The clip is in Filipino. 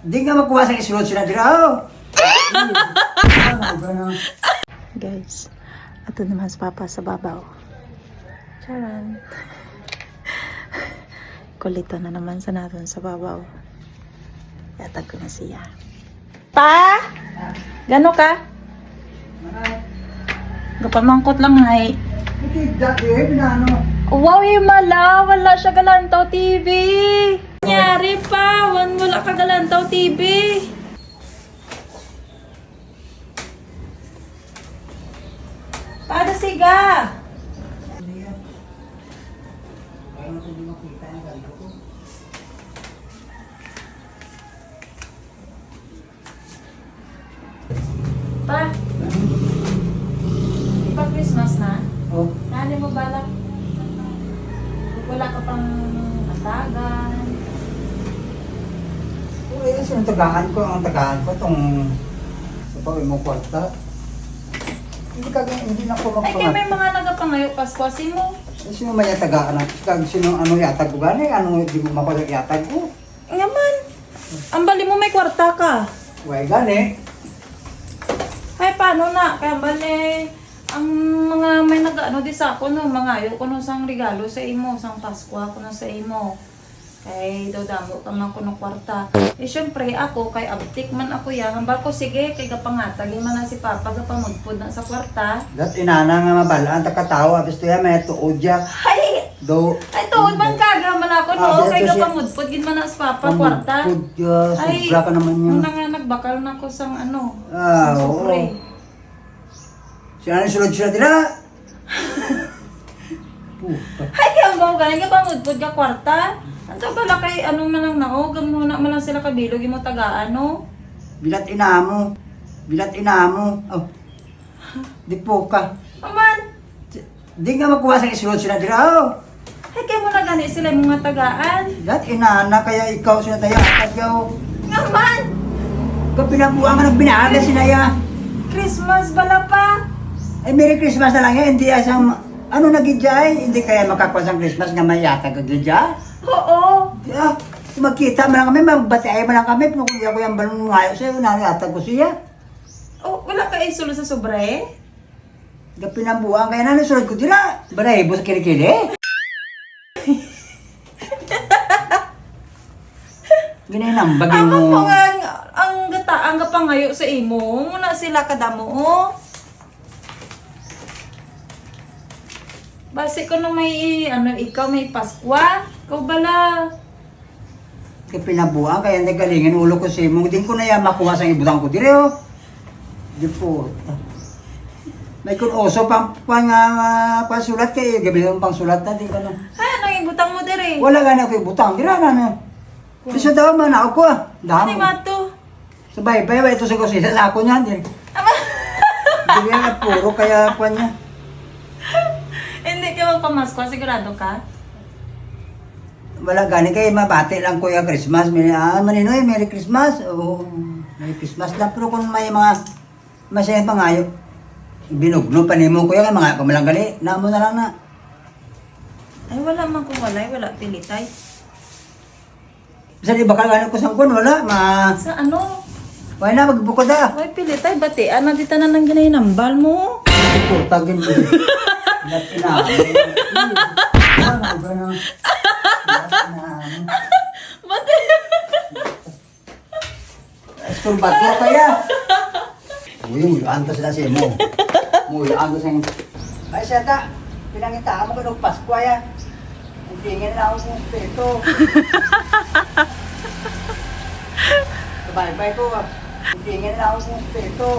Di nga makuha sa isulod sila dira. Guys, ato naman si Papa sa babaw. Charan. Kulito na naman sa natin sa babaw. Yatag ko na siya. Pa! Gano ka? Gapamangkot lang ay. Wow, himala! Wala siya Galantaw TV! Nangyari pa! Wala ka Galantaw TV! Pada siga! Pa! Di pa Christmas na? Oh, Nani mo balak? Wala ka pang atagan. eh, ang tagahan ko tong sa pawin mo kwarta. Hindi na ko Ay, kaya may mga nagapangayo Paskwasin mo. Sino man yung tagaan kag sino ano yatag ko gani, ano di mo makuha yatag ko. Ngaman! Ang bali mo may kwarta ka. Way gani. Ay, paano na? Kaya bali, ang mga may nag-ano di sa ako, no, mga ayo ko no sang regalo sa imo, sang Pasko ko no sa imo. Kay daw damo ka man ko ng kwarta. Eh, syempre ako, kay abtik man ako yan. Hambal ko, sige, kay kapangatag, man na si Papa, kapamudpod na sa kwarta. Dat inana nga mabalaan ta katawa abis to ya may tuod ya. Ay! Do. Ay, tuod man kaga, man ako, no? Ah, Kay dito siya. kapamudpod, gin man na sa Papa, kwarta. Tuod ya, Ay, sobra ka naman yun. muna nga nagbakal na ko sang ano, Ah, sang oo. sukre. Sino na sulod sila dira? Ay, kaya mo, galing ka pamudpod ka kwarta. Anto bala kay ano man lang nao, gamuna man lang sila kabilog imo tagaan, no? Bilat inamo. Bilat inamo. Oh. Di po ka. Aman, Di nga makuha sa isulod sila dira. Oh. ay kaya mo na gani sila yung mga tagaan. Dat inana kaya ikaw sila tayo atag yaw. Ngaman, Kung pinabuha ka ng binahaga sila ya. Christmas bala pa. Eh, Merry Christmas na lang yan. Hindi asang, ano nagidjay? Hindi kaya makakuha sa Christmas nga may yatag agidjay? Oo. Yeah. Magkita mo lang kami, magbatiay mo lang kami. Kung kuya ko yung balong ngayon sa'yo, nangyatag ko siya. Oh, wala ka isulo sa sobre? Kaya pinabuha kaya na nasunod ko dila. Balahibo sa kilikili. Ginay-nambag Ang mo. mga ang gata ang gapangayo sa imo, muna sila kadamo. Oh. Base ko na may ano ikaw may Paskwa. Ikaw bala. Kaya pinabuha kaya nagalingin ulo ko sa imo. Din ko na yan makuha sa ibutang ko dire oh. Di po. May kun oso pang sulat kay gabi ng pang sulat na di ka na. Ay, ano yung butang mo dire? Wala gani ako ibutang dira na na. Isa daw man ako ko ah. Ano Damo. mato? Sa baybay ba ito sa kusina sa ako niyan din. Hindi nga puro kaya pa niya. Hindi ka magpamaskwa, sigurado ka? Wala gani kay mabati lang kuya Christmas. Maninoy, Merry Christmas. Oh, Merry Christmas na pero kung may mga masaya pangayo. Binugno pa nimo kuya kay mga kumalang gali. Namo na lang na. Ay, wala man kung walay, wala pilitay. Bisa di bakal gani ko sangkon wala Sa ano? Wala na magbukod ah. May pilitay, bati, ano dito na nang ginay-nambal mo? Putagin mo. Dati na. Bati! Turbato kaya. Uy, antas na siya mo. Uy, antas ang... Ay, siyata. Pinangita mo ka ng Pasko ya. Ang tingin na ako ng peto. Bye-bye ko. Ang tingin na ako ng peto.